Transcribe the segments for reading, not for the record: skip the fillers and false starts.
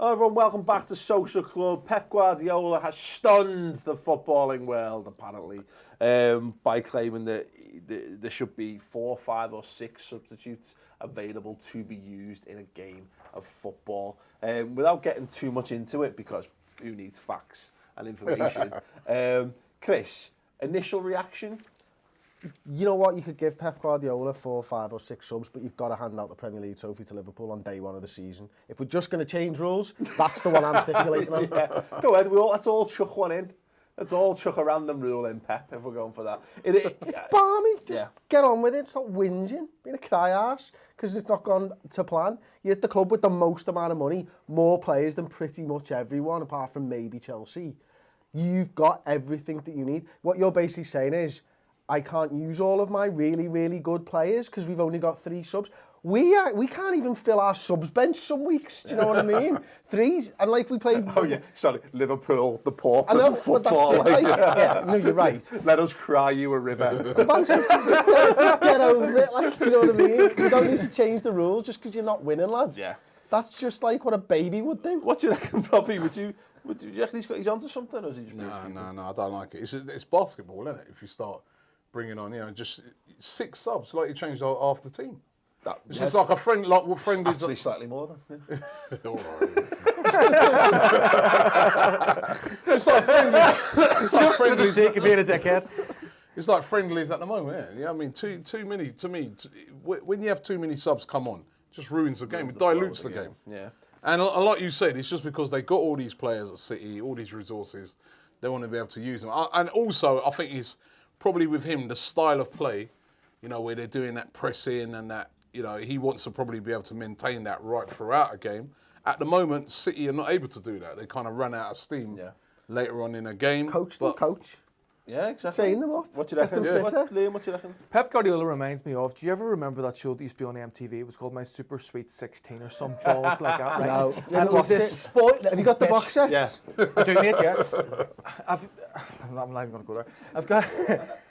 Hello everyone, welcome back to Social Club. Pep Guardiola has stunned the footballing world, apparently, by claiming that there should be 4, 5 or 6 substitutes available to be used in a game of football. Without getting too much into it, because who needs facts and information. Chris, initial reaction? You know what? You could give Pep Guardiola 4, 5 or 6 subs, but you've got to hand out the Premier League trophy to Liverpool on day 1 of the season. If we're just going to change rules, that's the one I'm stipulating on. Yeah. Go ahead, let's all chuck one in. Let's all chuck a random rule in, Pep, if we're going for that. It's balmy. Just get on with it. Stop whinging, being a cry-arse, because it's not gone to plan. You're at the club with the most amount of money, more players than pretty much everyone, apart from maybe Chelsea. You've got everything that you need. What you're basically saying is, I can't use all of my really, really good players because we've only got 3 subs. We can't even fill our subs bench some weeks. Do you know what I mean? 3, and like we played. Oh yeah, sorry, Liverpool, the paupers of football. No, you're right. Let us cry you a river. Man City, just get over it. Like, do you know what I mean? You don't need to change the rules just because you're not winning, lads. Yeah. That's just like what a baby would do. What do you reckon, Bobby? Would you reckon he's onto something, or is he just? No, I don't like it. It's basketball, isn't it? If you start bringing on, just 6 subs, like you changed half the team. It's just like a friend, like what friend is actually slightly more than. All right. It's like friendlies. Sake of being a dickhead. It's like friendlies at the moment, isn't it? Yeah, I mean, too many to me. When you have too many subs come on, it just ruins the game. It dilutes the game. Yeah. And like you said, it's just because they got all these players at City, all these resources, they want to be able to use them. And also, I think it's probably with him, the style of play, where they're doing that pressing and that, he wants to probably be able to maintain that right throughout a game. At the moment, City are not able to do that. They kind of run out of steam later on in a game. Coach. Yeah, exactly. Train them up. What do you reckon? Liam, what do you reckon? Pep Guardiola reminds me of, do you ever remember that show that used to be on MTV? It was called My Super Sweet 16 or some balls like that, right? No. And it was this spoiled little Have you got the bitch. box sets? Yeah. I do, mate, yeah. I'm not even going to go there. I've got...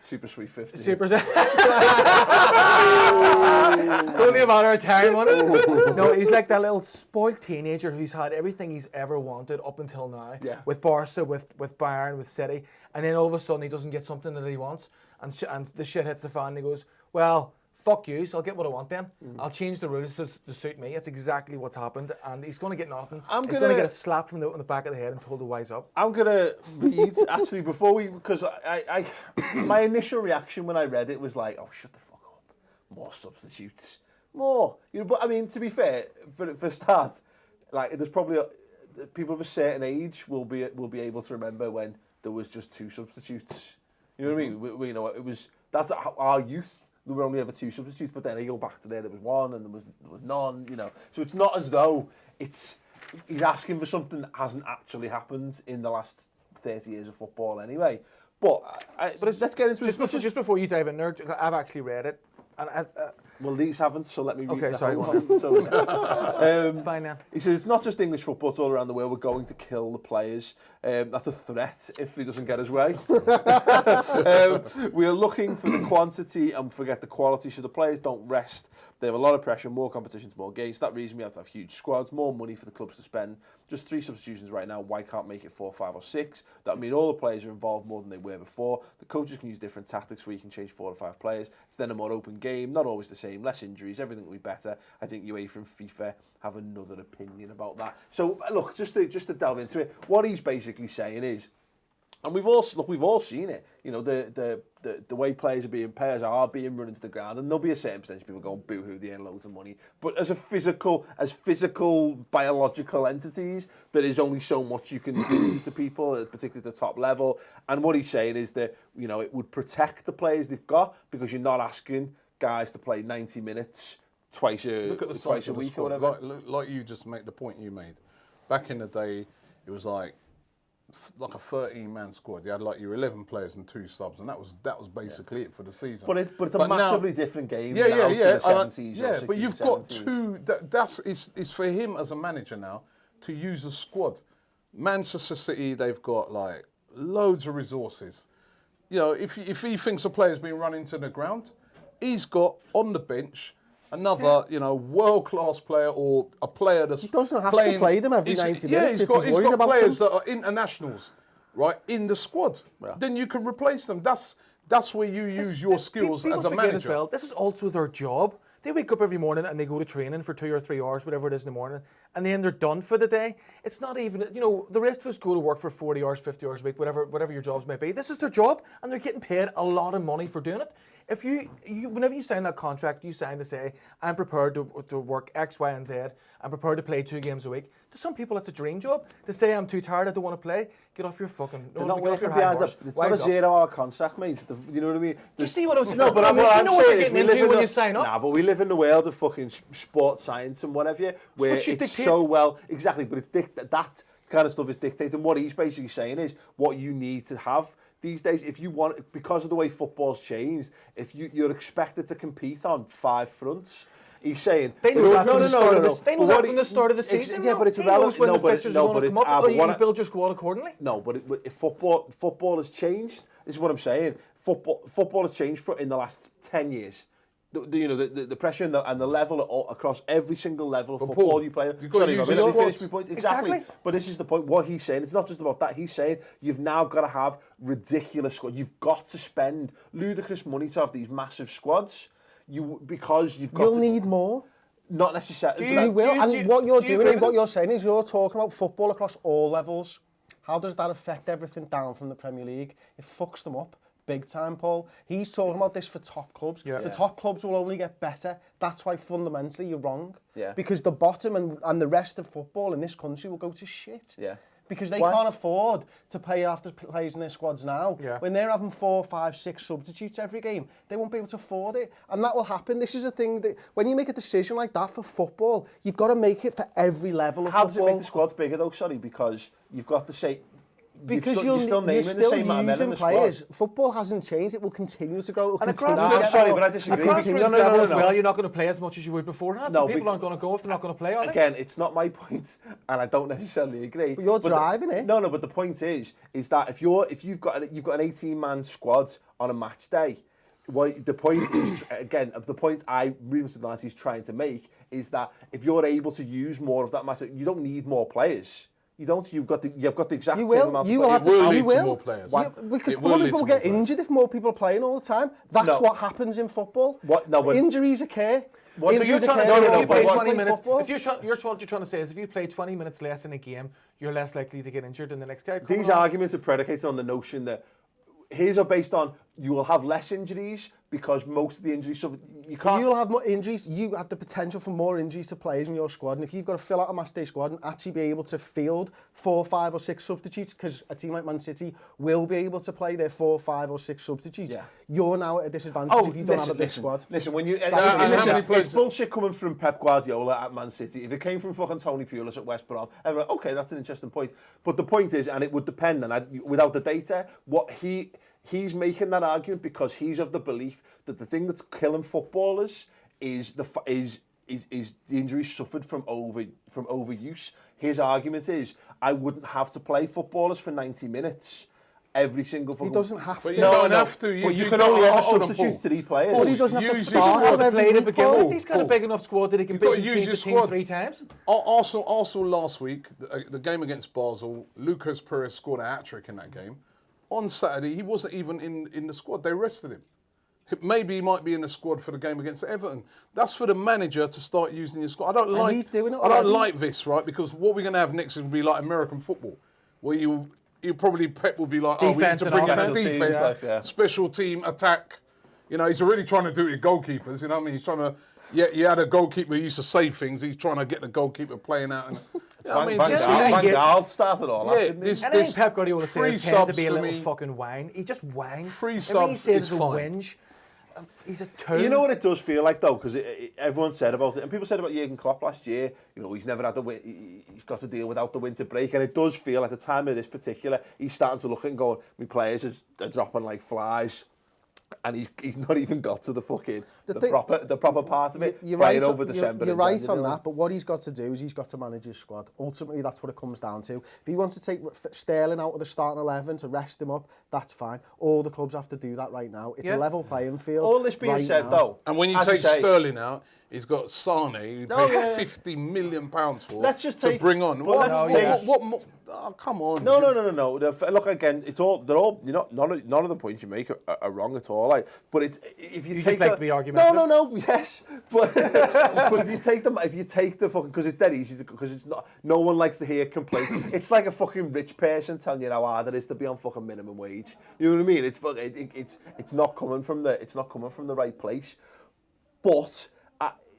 Super Sweet 50. Super... It's only a matter of time, wasn't it? No, he's like that little spoiled teenager who's had everything he's ever wanted up until now. Yeah. With Barca, with Bayern, with City. And then all of a sudden he doesn't get something that he wants. And the shit hits the fan and he goes, well, fuck you, so I'll get what I want then. I'll change the rules to suit me. That's exactly what's happened. And he's going to get nothing. He's going to get a slap from on the back of the head and told to wise up. I'm going to read, actually, because my initial reaction when I read it was like, oh, shut the fuck up. More substitutes. More. But I mean, to be fair, for a start, like, there's probably people of a certain age will be able to remember when there was just 2 substitutes. You know what I mean? That's our youth. There were only ever 2 substitutes, but then they go back to there was 1 and there was none, So it's not as though he's asking for something that hasn't actually happened in the last 30 years of football anyway. But let's get into it. Just before you dive in there, I've actually read it. And well, these haven't, so let me read okay, sorry, go on. Fine now. He says, it's not just English football, it's all around the world. We're going to kill the players. That's a threat if he doesn't get his way. We are looking for the quantity and forget the quality, so the players don't rest. They have a lot of pressure, more competitions, more games. For that reason, we have to have huge squads, more money for the clubs to spend. Just 3 substitutions right now. Why can't make it 4, 5 or 6? That would mean all the players are involved more than they were before. The coaches can use different tactics where you can change 4 or 5 players. It's then a more open game, not always the same, less injuries, everything will be better. I think UEFA and FIFA have another opinion about that. So look, just to delve into it, what he's basically saying is, and we've all seen it. The way players are being run into the ground, and there'll be a certain percentage of people going boo-hoo, they earn loads of money. But as physical biological entities, there is only so much you can do to people, particularly at the top level. And what he's saying is that it would protect the players they've got because you're not asking guys to play 90 minutes twice a week or whatever. Like you just make the point you made. Back in the day, it was like a 13-man squad. You had like your 11 players and 2 subs, and that was basically it for the season. But it's a massively different game now to the 70s or 60s, but you've got 70s. It's for him as a manager now to use a squad. Manchester City, they've got like loads of resources. If he thinks a player's been run into the ground, he's got on the bench another, world-class player or a player that's He doesn't have playing, to play them every 90 minutes if he's worried about players them. that are internationals, right, in the squad. Yeah. Then you can replace them. That's where you use your skills People as a forget manager. as well, this is also their job. They wake up every morning and they go to training for 2 or 3 hours, whatever it is in the morning, and then they're done for the day. It's not even, the rest of us go to work for 40 hours, 50 hours a week, whatever your jobs may be. This is their job, and they're getting paid a lot of money for doing it. If whenever you sign that contract, you sign to say, I'm prepared to work X, Y, and Z. I'm prepared to play 2 games a week. To some people, it's a dream job. To say, I'm too tired, I don't want to play. Get off your fucking... They're not get off working your high behind horse. it's not a 0-hour contract, mate. You know what I mean? You see what I was saying? No, but what I'm what saying you're is getting into when you sign up. Nah, but we live in the world of fucking sports science and whatever, where what you it's dictate. so well... Exactly, but it's that kind of stuff is dictating. What he's basically saying is what you need to have these days. If you want... Because of the way football's changed, if you're expected to compete on 5 fronts... He's saying they know that from the start of the They know that from the start of the season. Yeah, but it's he irrelevant. knows when the fixtures are going to come up, and you build your squad accordingly. No, but if football has changed. This is what I'm saying. Football has changed in the last 10 years. The pressure and the level across every single level of football Paul, you play. You've got to use your finish my point. Exactly. But this is the point. What he's saying, it's not just about that. He's saying you've now got to have ridiculous squads. You've got to spend ludicrous money to have these massive squads. Because you've got. You'll need more. Not necessarily. You will, and what you're doing and what you're you're saying is you're talking about football across all levels. How does that affect everything down from the Premier League? It fucks them up big time, Paul. He's talking about this for top clubs. Yeah. The top clubs will only get better. That's why fundamentally you're wrong. Yeah. Because the bottom and the rest of football in this country will go to shit. Yeah. Because they can't afford to pay after players in their squads now. Yeah. When they're having 4, 5, 6 substitutes every game, they won't be able to afford it. And that will happen. This is a thing that when you make a decision like that for football, you've got to make it for every level of How football. does it make the squads bigger though? Sorry, because you've got the same. Because you're still naming the same amount of men in the players. squad. Football hasn't changed. It will continue to grow. It will And continue across to I'm get sorry, more. but I disagree. Across No, the no, level as no. well, you're not going to play as much as you would beforehand. No, So people aren't going to go if they're not going to play, are they? Again, it's not my point, and I don't necessarily agree. But you're driving it. No, but the point is that if you've got an 18-man squad on a match day, well, the point is again the point he's trying to make is that if you're able to use more of that match, you don't need more players. You don't. You've got the exact You same will. amount. You of will players. have to. lead You to will. more players. Because It will more lead people to get more players. injured if more people are playing all the time. That's No. what happens in football. What? No, but- Injuries occur. What- so Injuries you're trying to occur say when if you people play but 20 play minutes, football. if what you're trying to say is if you play 20 minutes less in a game, you're less likely to get injured than the next guy. These arguments are predicated on the notion that his are based on you will have less injuries because most of the injuries. So you can't. You'll have more injuries. You have the potential for more injuries to players in your squad. And if you've got to fill out a match day squad and actually be able to field 4, 5 or 6 substitutes, because a team like Man City will be able to play their 4, 5 or 6 substitutes, Yeah. you're now at a disadvantage if you don't have a big squad. Listen, when you and how many players- it's bullshit coming from Pep Guardiola at Man City. If it came from fucking Tony Pulis at West Brom, everyone, okay, that's an interesting point. But the point is, and it would depend, and without the data, what he's making that argument because he's of the belief that the thing that's killing footballers is the injuries suffered from overuse. His argument is, I wouldn't have to play footballers for 90 minutes every single He football. doesn't have But to. you don't have to. But you can only ever substitute Paul. 3 players. But he doesn't have to Use your start squad with to every Play to week, begin Paul. with. He's got a big enough squad that he can You've got to beat use the your team squad. 3 times. Arsenal last week, the game against Basel, Lucas Perez scored a hat-trick in that game. On Saturday, he wasn't even in the squad. They rested him. Maybe he might be in the squad for the game against Everton. That's for the manager to start using your squad. he's doing it I don't already. like this, right? Because what we're going to have next is be like American football, where you probably Pep will be like, we need Defense to and bring in offense. defense, Yeah. special team attack. You know, he's already trying to do it with goalkeepers. You know what I mean? He's trying to. Yeah, you had a goalkeeper who used to say things. He's trying to get the goalkeeper playing out. And, Van just- Gaal started all that, Yeah, didn't he? this, And I think this Pep Guardiola free says tend to subs be a for little me. fucking whine. He just whines. Free Everything he subs says is is a fine. whinge. He's a turn. You know what it does feel like though, because everyone said about it, and people said about Jurgen Klopp last year. You know, he's never had he's got to deal without the winter break, and it does feel at the time of this particular, he's starting to look at and go, my players are dropping like flies. and he's not even got to the fucking thing- the proper part of it. You're playing right, over December. You're and right January. on that, but what he's got to do is he's got to manage his squad. Ultimately, that's what it comes down to. If he wants to take Sterling out of the starting 11 to rest him up, that's fine. All the clubs have to do that right now. It's a level playing field. All this being right said, now. though, And when you as take say, Sterling out, he's got Sane, who No, paid yeah. £50 million for Let's just to take- bring on. well, What? let's What? take- What more? Oh, come on. No. Look, again, they're all. You know, none of the points you make are wrong at all. Like, but it's if you take just like to be argumentative? No. Yes, but but if you take the fucking, because it's dead easy because it's not. No one likes to hear complaints. It's like a fucking rich person telling you how hard it is to be on fucking minimum wage. You know what I mean? It's not coming from the right place. But.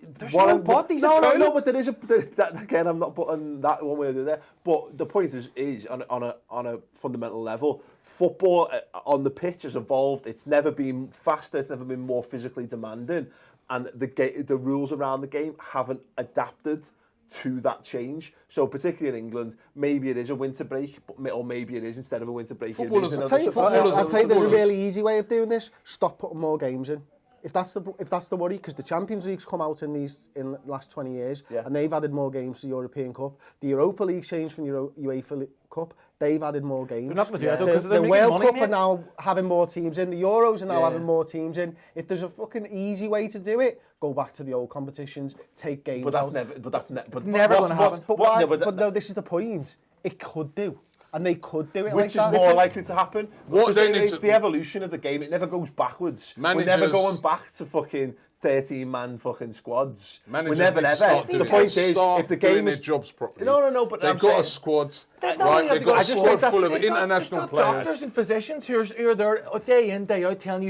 There's no but, these are No, but there is again, I'm not putting that one way or the other. But the point is on a fundamental level, football on the pitch has evolved. It's never been faster. It's never been more physically demanding, and the rules around the game haven't adapted to that change. So particularly in England, maybe it is a winter break, or maybe it is instead of a winter break. Footballers- it is I'll tell you, another- I'll tell you there's a really easy way of doing this. Stop putting more games in. If that's the worry, because the Champions League's come out in the last 20 years, and they've added more games to the European Cup. The Europa League changed from the UEFA Cup. They've added more games. They're not going to do that, though, 'cause The they're making World money, Cup mate. are now having more teams in. The Euros are now having more teams in. If there's a fucking easy way to do it, go back to the old competitions, take games But out. that's never. It's never gonna happen. But why? But no, this is the point. It could do. And they could do it Which like that. is more likely to happen. What Because they need it's to- the evolution of the game. It never goes backwards. We're never Managers- going back to fucking 13-man fucking squads. Managers We're never, need to ever. start The doing- point is, start if the doing game their is... jobs properly. No, but they've I'm got saying- a squad, Not only right? have They've they got a got a squad squad, full of they've got international doctors players. and physicians who are there day in, day out telling you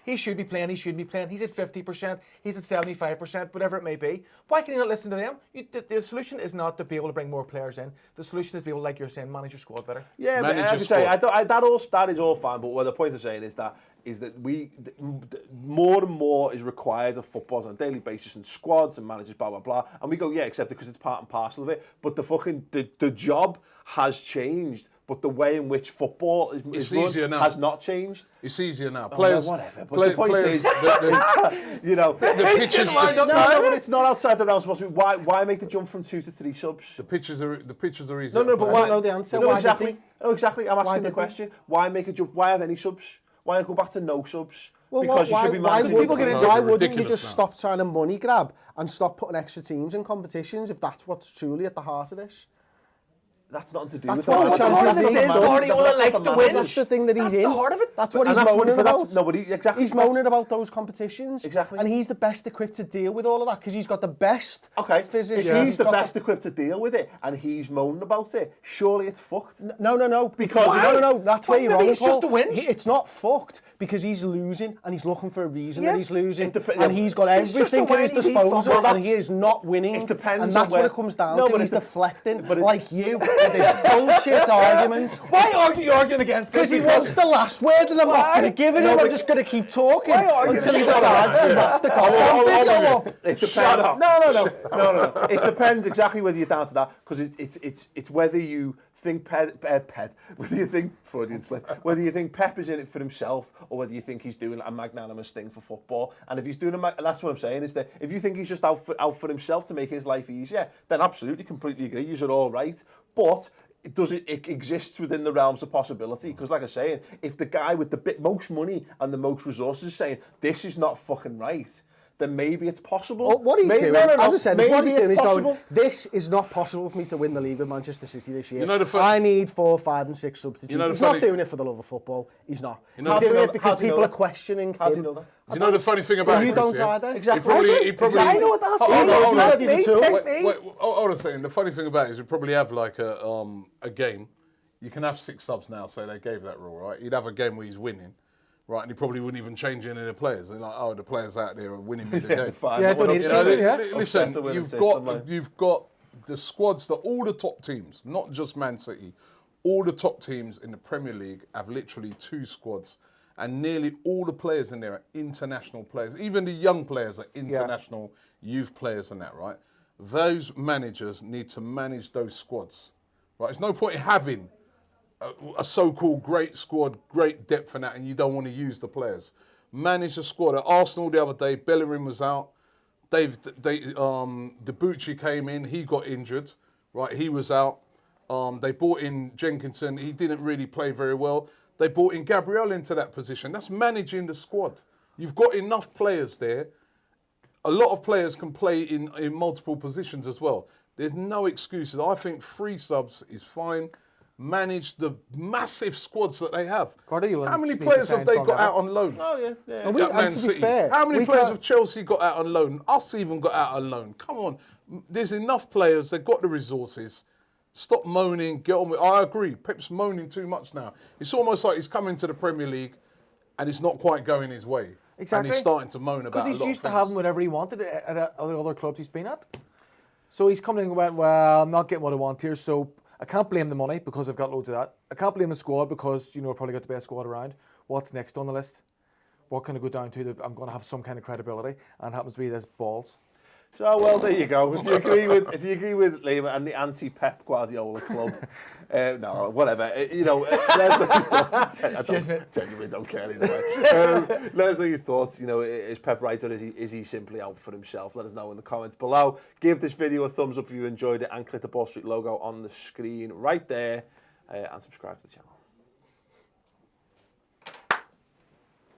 he should be playing, he's at 50%, he's at 75%, whatever it may be. Why can you not listen to them? The solution is not to be able to bring more players in. The solution is to be able, like you're saying, manage your squad better. Yeah, but Manage as your I say, squad. that is all fine. But what the point I'm saying is that more and more is required of footballs on a daily basis, and squads and managers, blah blah blah. And we go, yeah, accept it because it's part and parcel of it. But the job has changed. But the way in which football is easier run now. has not changed. It's easier now. Oh, Players, well, whatever. But the point is, the you know, pitches, no, but it's not outside the realm supposed to be. Why make the jump from 2 to 3 subs? the pitches are easier. No, but I why? don't know the answer. No, Why exactly. did No, exactly. I'm asking the did they? question. Why make a jump? Why have any subs? Why go back to no subs? Well, Because you should be managing. people get into- why wouldn't you ridiculous just now. stop trying to money grab and stop putting extra teams in competitions if that's what's truly at the heart of this? That's nothing to do That's with what that. the Champions League That's is. not- Guardiola that's not likes the to manager. win. That's the thing that he's That's in. the heart of it. That's what And he's that's what- moaning but that's- about. no, but exactly. He's moaning about those competitions. Exactly. And he's the best equipped to deal with all of that because he's got the best Okay, physicians. if he's the got best equipped to deal with it and he's moaning about it, surely it's fucked. No. Because- no. That's where Why? you're Maybe wrong, it's just Paul. a win. It's not fucked because he's losing and he's looking for a reason that Yes. he's losing. It And he's got It's just everything a at his whiny disposal fucker. and he is not winning. It depends and on that's what where- it comes down No, to. but He's it de- deflecting but it- like you with his bullshit arguments. Why are you arguing against this? Because he wants the last word and I'm not Why? going to give it No, him. but- I'm just going to keep talking Why are you until he gonna shut decides up? to knock the goddamn video up. It depends. No. It depends exactly whether you're down to that because it's whether you think whether you think Freudian slip, whether you think Pep is in it for himself or whether you think he's doing a magnanimous thing for football. And if he's doing that's what I'm saying is that if you think he's just out for himself to make his life easier, then absolutely, completely agree. You're all right, but. It exists within the realms of possibility because, like I was saying, if the guy with the most money and the most resources is saying this is not fucking right, then maybe it's possible. Well, what he's Maybe- doing, no, as I said, maybe what he's doing is it's going, possible. this is not possible for me to win the league with Manchester City this year. You know the I need 4, 5 and 6 substitutes. You know the he's funny- not doing it for the love of football. He's not. You know He's the- doing How it do because you know people are that? questioning How do him. you know that? Do you know the funny thing about Well, you Chris, don't yeah? either. Exactly. He probably. I know what that's Hold on, mean. hold on. He said he's a tool. Wait, hold on a second. The funny thing about it is you probably have like a game. You can have 6 subs now, say they gave that rule, right? You'd have a game where he's winning, right? And he probably wouldn't even change any of the players. They're like, oh, the players out there are winning me the game. Fine. Yeah, We're don't not- need you to know, change it, yeah. Listen, Upset the winning you've system, like. got the squads that all the top teams, not just Man City, all the top teams in the Premier League have literally 2 squads. And nearly all the players in there are international players. Even the young players are international youth players and that, right? Those managers need to manage those squads, right? There's no point in having a so-called great squad, great depth and that, and you don't want to use the players. manage the squad. At Arsenal the other day, Bellerin was out. Debuchy came in. He got injured. Right, he was out. They brought in Jenkinson. He didn't really play very well. They brought in Gabriel into that position. That's managing the squad. You've got enough players there. A lot of players can play in multiple positions as well. There's no excuses. I think 3 subs is fine. Manage the massive squads that they have. Guardiola How many needs to players sign have they Son got now. out on loan? Oh, yeah. And we, At Man and to be City. fair, How many we players can't- have Chelsea got out on loan? Us even got out on loan. Come on. There's enough players. They've got the resources. Stop moaning. Get on with I agree. Pep's moaning too much now. It's almost like he's coming to the Premier League and it's not quite going his way. Exactly. And he's starting to moan about Because a he's lot used of to things. having whatever he wanted at other clubs he's been at. So he's come in and went, well, I'm not getting what I want here, so I can't blame the money because I've got loads of that. I can't blame the squad because, I've probably got the best squad around. What's next on the list? What can I go down to that I'm going to have some kind of credibility? And it happens to be this balls. So well, there you go. If you agree with Liam and the anti-Pep Guardiola club, no, whatever. Let us know your thoughts. I genuinely don't care either way. Let us know your thoughts. Is Pep right or is he simply out for himself? Let us know in the comments below. Give this video a thumbs up if you enjoyed it and click the Ball Street logo on the screen right there and subscribe to the channel.